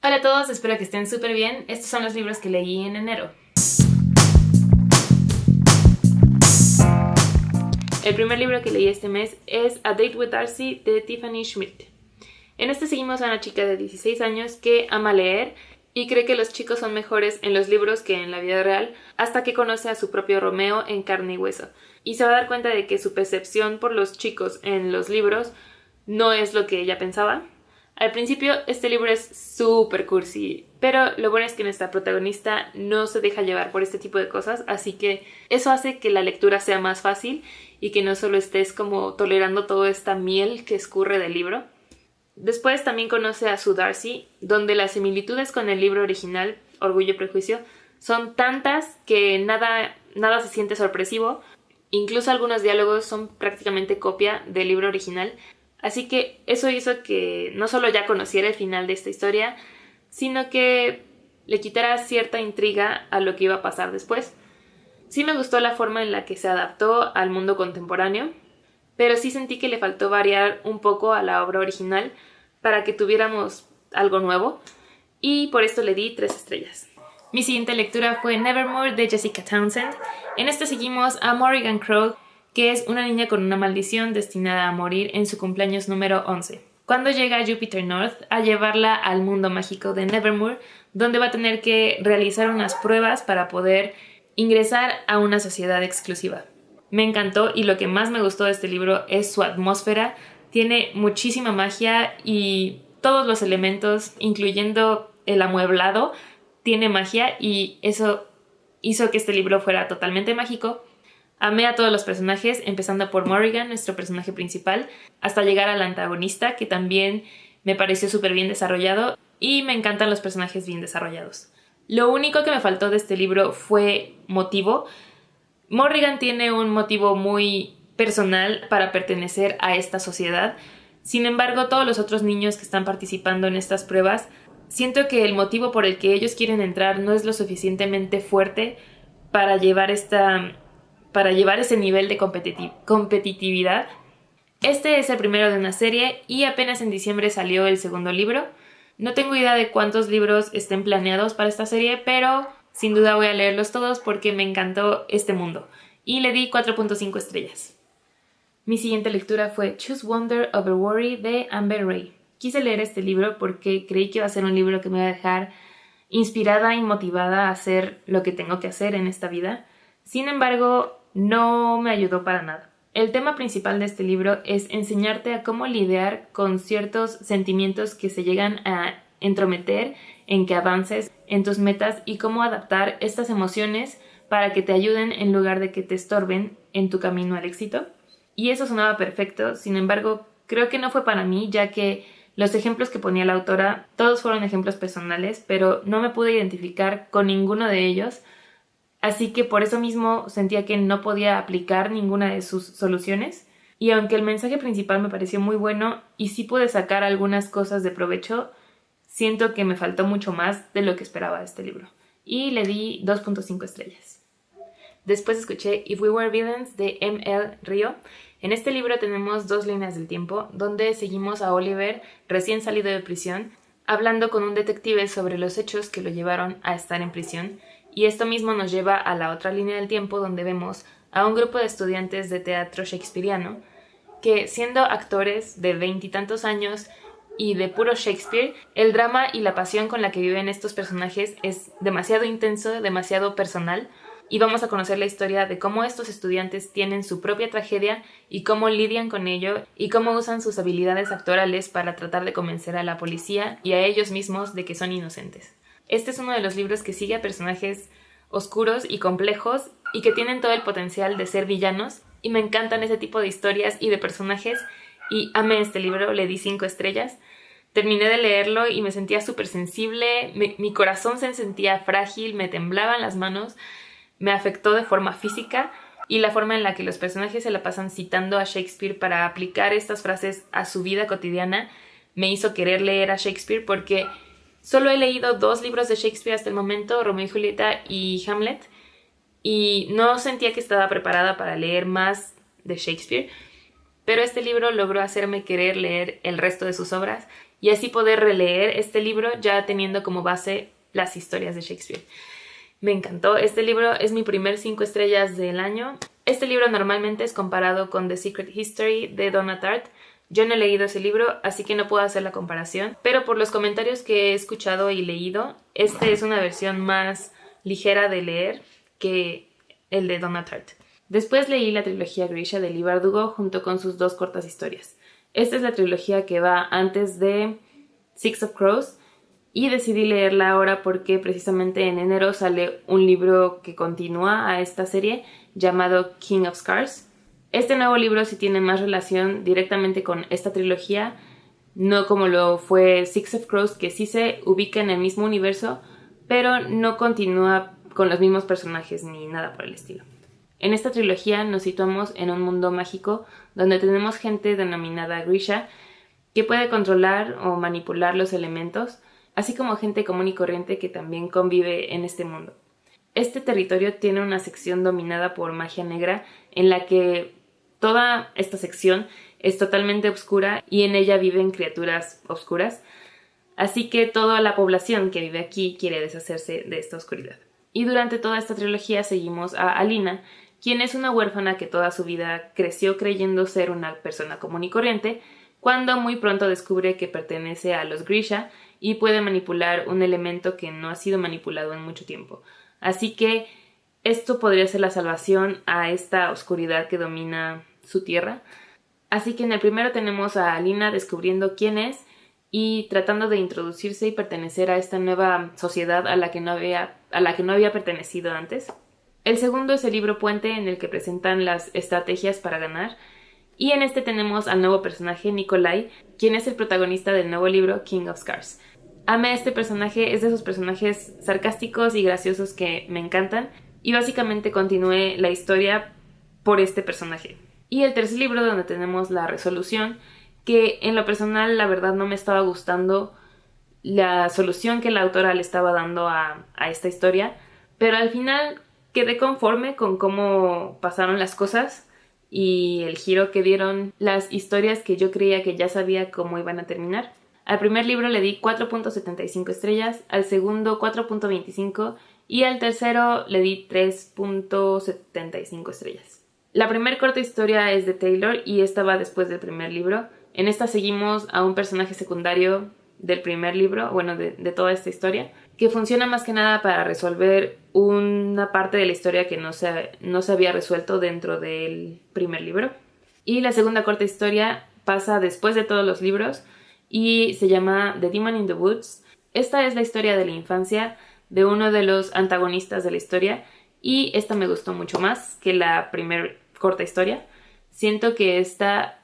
Hola a todos, espero que estén súper bien. Estos son los libros que leí en enero. El primer libro que leí este mes es A Date with Darcy de Tiffany Schmidt. En este seguimos a una chica de 16 años que ama leer y cree que los chicos son mejores en los libros que en la vida real, hasta que conoce a su propio Romeo en carne y hueso. Y se va a dar cuenta de que su percepción por los chicos en los libros no es lo que ella pensaba. Al principio este libro es súper cursi, pero lo bueno es que nuestra protagonista no se deja llevar por este tipo de cosas, así que eso hace que la lectura sea más fácil y que no solo estés como tolerando toda esta miel que escurre del libro. Después también conoce a su Darcy, donde las similitudes con el libro original, Orgullo y Prejuicio, son tantas que nada se siente sorpresivo. Incluso algunos diálogos son prácticamente copia del libro original. Así que eso hizo que no solo ya conociera el final de esta historia, sino que le quitara cierta intriga a lo que iba a pasar después. Sí me gustó la forma en la que se adaptó al mundo contemporáneo, pero sí sentí que le faltó variar un poco a la obra original para que tuviéramos algo nuevo, y por esto le di 3 estrellas. Mi siguiente lectura fue Nevermore de Jessica Townsend. En este seguimos a Morrigan Crow, que es una niña con una maldición destinada a morir en su cumpleaños número 11. Cuando llega Jupiter North a llevarla al mundo mágico de Nevermore, donde va a tener que realizar unas pruebas para poder ingresar a una sociedad exclusiva. Me encantó, y lo que más me gustó de este libro es su atmósfera. Tiene muchísima magia y todos los elementos, incluyendo el amueblado, tiene magia, y eso hizo que este libro fuera totalmente mágico. Amé a todos los personajes, empezando por Morrigan, nuestro personaje principal, hasta llegar al antagonista, que también me pareció súper bien desarrollado, y me encantan los personajes bien desarrollados. Lo único que me faltó de este libro fue motivo. Morrigan tiene un motivo muy personal para pertenecer a esta sociedad. Sin embargo, todos los otros niños que están participando en estas pruebas, siento que el motivo por el que ellos quieren entrar no es lo suficientemente fuerte para llevar ese nivel de competitividad. Este es el primero de una serie y apenas en diciembre salió el segundo libro. No tengo idea de cuántos libros estén planeados para esta serie, pero sin duda voy a leerlos todos porque me encantó este mundo. Y le di 4.5 estrellas. Mi siguiente lectura fue Choose Wonder Over Worry de Amber Ray. Quise leer este libro porque creí que iba a ser un libro que me iba a dejar inspirada y motivada a hacer lo que tengo que hacer en esta vida. Sin embargo, no me ayudó para nada. El tema principal de este libro es enseñarte a cómo lidiar con ciertos sentimientos que se llegan a entrometer en que avances en tus metas, y cómo adaptar estas emociones para que te ayuden en lugar de que te estorben en tu camino al éxito. Y eso sonaba perfecto, sin embargo, creo que no fue para mí, ya que los ejemplos que ponía la autora, todos fueron ejemplos personales, pero no me pude identificar con ninguno de ellos. Así que por eso mismo sentía que no podía aplicar ninguna de sus soluciones. Y aunque el mensaje principal me pareció muy bueno y sí pude sacar algunas cosas de provecho, siento que me faltó mucho más de lo que esperaba de este libro. Y le di 2.5 estrellas. Después escuché If We Were Villains de M.L. Rio. En este libro tenemos 2 líneas del tiempo, donde seguimos a Oliver, recién salido de prisión, hablando con un detective sobre los hechos que lo llevaron a estar en prisión. Y esto mismo nos lleva a la otra línea del tiempo, donde vemos a un grupo de estudiantes de teatro shakespeariano que, siendo actores de 20 y tantos años y de puro Shakespeare, el drama y la pasión con la que viven estos personajes es demasiado intenso, demasiado personal, y vamos a conocer la historia de cómo estos estudiantes tienen su propia tragedia y cómo lidian con ello, y cómo usan sus habilidades actorales para tratar de convencer a la policía y a ellos mismos de que son inocentes. Este es uno de los libros que sigue a personajes oscuros y complejos y que tienen todo el potencial de ser villanos, y me encantan ese tipo de historias y de personajes, y amé este libro, le di 5 estrellas. Terminé de leerlo y me sentía súper sensible, mi corazón se sentía frágil, me temblaban las manos, me afectó de forma física, y la forma en la que los personajes se la pasan citando a Shakespeare para aplicar estas frases a su vida cotidiana me hizo querer leer a Shakespeare, porque solo he leído 2 libros de Shakespeare hasta el momento, Romeo y Julieta y Hamlet, y no sentía que estaba preparada para leer más de Shakespeare, pero este libro logró hacerme querer leer el resto de sus obras, y así poder releer este libro ya teniendo como base las historias de Shakespeare. Me encantó. Este libro es mi primer 5 estrellas del año. Este libro normalmente es comparado con The Secret History de Donna Tartt. Yo no he leído ese libro, así que no puedo hacer la comparación, pero por los comentarios que he escuchado y leído, este es una versión más ligera de leer que el de Donna Tartt. Después leí la trilogía Grisha de Leigh Bardugo junto con sus 2 cortas historias. Esta es la trilogía que va antes de Six of Crows y decidí leerla ahora porque precisamente en enero sale un libro que continúa a esta serie llamado King of Scars. Este nuevo libro sí tiene más relación directamente con esta trilogía, no como lo fue Six of Crows, que sí se ubica en el mismo universo, pero no continúa con los mismos personajes ni nada por el estilo. En esta trilogía nos situamos en un mundo mágico donde tenemos gente denominada Grisha que puede controlar o manipular los elementos, así como gente común y corriente que también convive en este mundo. Este territorio tiene una sección dominada por magia negra en la que toda esta sección es totalmente oscura y en ella viven criaturas oscuras, así que toda la población que vive aquí quiere deshacerse de esta oscuridad. Y durante toda esta trilogía seguimos a Alina, quien es una huérfana que toda su vida creció creyendo ser una persona común y corriente, cuando muy pronto descubre que pertenece a los Grisha y puede manipular un elemento que no ha sido manipulado en mucho tiempo. Así que esto podría ser la salvación a esta oscuridad que domina su tierra. Así que en el primero tenemos a Alina descubriendo quién es y tratando de introducirse y pertenecer a esta nueva sociedad a la que no había pertenecido antes. El segundo es el libro puente en el que presentan las estrategias para ganar. Y en este tenemos al nuevo personaje, Nikolai, quien es el protagonista del nuevo libro King of Scars. Amé este personaje, es de esos personajes sarcásticos y graciosos que me encantan, y básicamente continué la historia por este personaje. Y el tercer libro, donde tenemos La Resolución, que en lo personal la verdad no me estaba gustando la solución que la autora le estaba dando a esta historia, pero al final quedé conforme con cómo pasaron las cosas y el giro que dieron las historias que yo creía que ya sabía cómo iban a terminar. Al primer libro le di 4.75 estrellas, al segundo 4.25 y al tercero le di 3.75 estrellas. La primera corta historia es de Taylor y esta va después del primer libro. En esta seguimos a un personaje secundario del primer libro, de toda esta historia, que funciona más que nada para resolver una parte de la historia que no se había resuelto dentro del primer libro. Y la segunda corta historia pasa después de todos los libros y se llama The Demon in the Woods. Esta es la historia de la infancia de uno de los antagonistas de la historia y esta me gustó mucho más que la primera corta historia. Siento que esta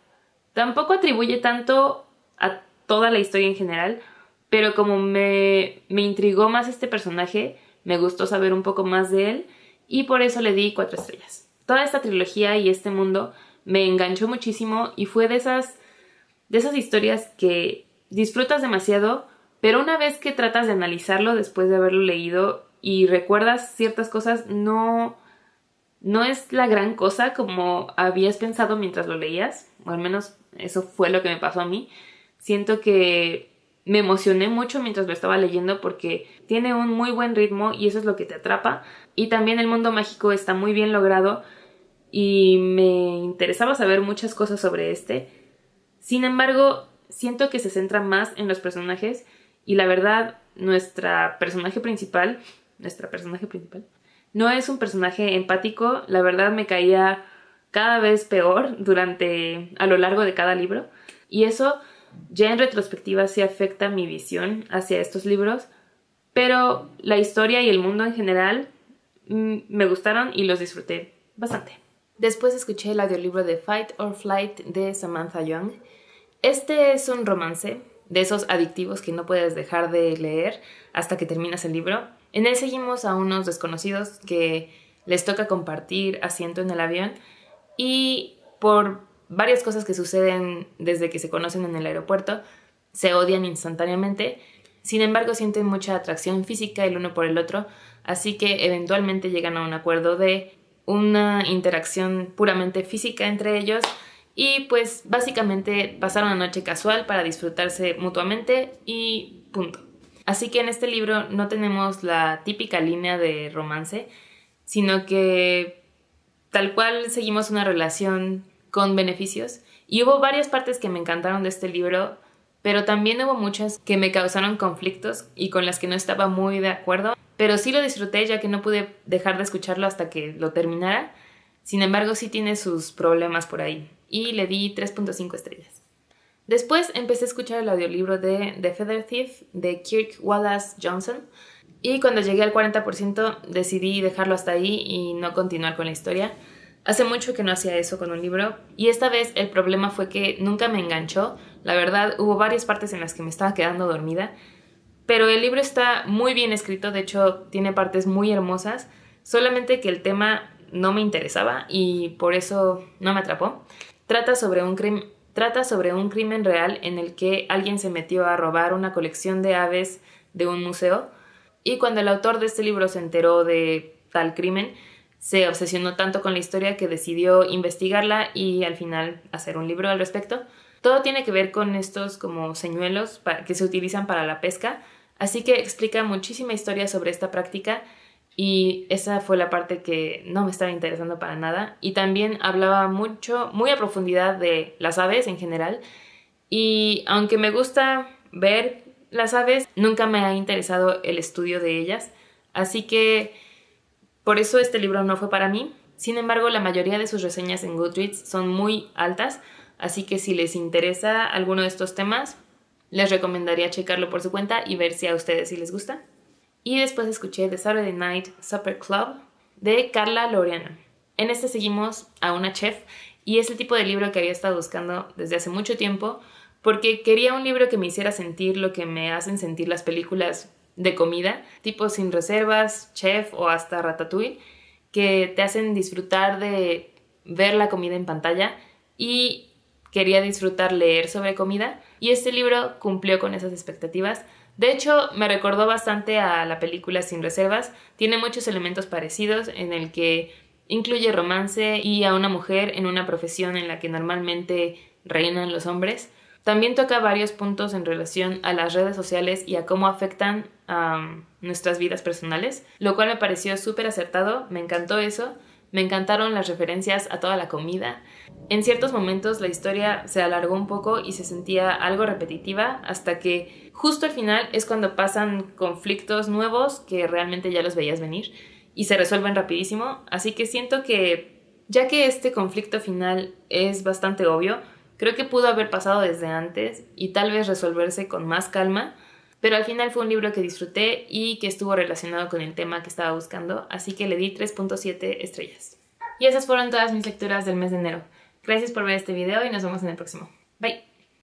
tampoco atribuye tanto a toda la historia en general, pero como me intrigó más este personaje, me gustó saber un poco más de él y por eso le di 4 estrellas. Toda esta trilogía y este mundo me enganchó muchísimo y fue de esas historias que disfrutas demasiado, pero una vez que tratas de analizarlo después de haberlo leído y recuerdas ciertas cosas, no es la gran cosa como habías pensado mientras lo leías, o al menos eso fue lo que me pasó a mí. Siento que me emocioné mucho mientras lo estaba leyendo porque tiene un muy buen ritmo y eso es lo que te atrapa. Y también el mundo mágico está muy bien logrado y me interesaba saber muchas cosas sobre este. Sin embargo, siento que se centra más en los personajes y la verdad, nuestra personaje principal no es un personaje empático. La verdad me caía cada vez peor a lo largo de cada libro y eso ya en retrospectiva sí afecta mi visión hacia estos libros, pero la historia y el mundo en general me gustaron y los disfruté bastante. Después escuché el audiolibro de Fight or Flight de Samantha Young. Este es un romance de esos adictivos que no puedes dejar de leer hasta que terminas el libro. En él seguimos a unos desconocidos que les toca compartir asiento en el avión y por varias cosas que suceden desde que se conocen en el aeropuerto, se odian instantáneamente. Sin embargo, sienten mucha atracción física el uno por el otro, así que eventualmente llegan a un acuerdo de una interacción puramente física entre ellos y pues básicamente pasaron una noche casual para disfrutarse mutuamente y punto. Así que en este libro no tenemos la típica línea de romance, sino que tal cual seguimos una relación con beneficios. Y hubo varias partes que me encantaron de este libro, pero también hubo muchas que me causaron conflictos y con las que no estaba muy de acuerdo. Pero sí lo disfruté, ya que no pude dejar de escucharlo hasta que lo terminara. Sin embargo, sí tiene sus problemas por ahí. Y le di 3.5 estrellas. Después empecé a escuchar el audiolibro de The Feather Thief de Kirk Wallace Johnson. Y cuando llegué al 40% decidí dejarlo hasta ahí y no continuar con la historia. Hace mucho que no hacía eso con un libro y esta vez el problema fue que nunca me enganchó. La verdad, hubo varias partes en las que me estaba quedando dormida, pero el libro está muy bien escrito, de hecho tiene partes muy hermosas, solamente que el tema no me interesaba y por eso no me atrapó. Trata sobre un crimen real en el que alguien se metió a robar una colección de aves de un museo y cuando el autor de este libro se enteró de tal crimen, se obsesionó tanto con la historia que decidió investigarla y al final hacer un libro al respecto. Todo tiene que ver con estos como señuelos que se utilizan para la pesca, así que explica muchísima historia sobre esta práctica y esa fue la parte que no me estaba interesando para nada. Y también hablaba mucho, muy a profundidad de las aves en general y aunque me gusta ver las aves, nunca me ha interesado el estudio de ellas, así que por eso este libro no fue para mí. Sin embargo, la mayoría de sus reseñas en Goodreads son muy altas, así que si les interesa alguno de estos temas, les recomendaría checarlo por su cuenta y ver si a ustedes sí les gusta. Y después escuché The Saturday Night Supper Club de Carla Laureano. En este seguimos a una chef y es el tipo de libro que había estado buscando desde hace mucho tiempo porque quería un libro que me hiciera sentir lo que me hacen sentir las películas de comida, tipo Sin Reservas, Chef o hasta Ratatouille, que te hacen disfrutar de ver la comida en pantalla y quería disfrutar leer sobre comida y este libro cumplió con esas expectativas. De hecho, me recordó bastante a la película Sin Reservas, tiene muchos elementos parecidos en el que incluye romance y a una mujer en una profesión en la que normalmente reinan los hombres. También toca varios puntos en relación a las redes sociales y a cómo afectan a nuestras vidas personales, lo cual me pareció súper acertado, me encantó eso, me encantaron las referencias a toda la comida. En ciertos momentos la historia se alargó un poco y se sentía algo repetitiva hasta que justo al final es cuando pasan conflictos nuevos que realmente ya los veías venir y se resuelven rapidísimo, así que siento que ya que este conflicto final es bastante obvio, creo que pudo haber pasado desde antes y tal vez resolverse con más calma, pero al final fue un libro que disfruté y que estuvo relacionado con el tema que estaba buscando, así que le di 3.7 estrellas. Y esas fueron todas mis lecturas del mes de enero. Gracias por ver este video y nos vemos en el próximo. Bye.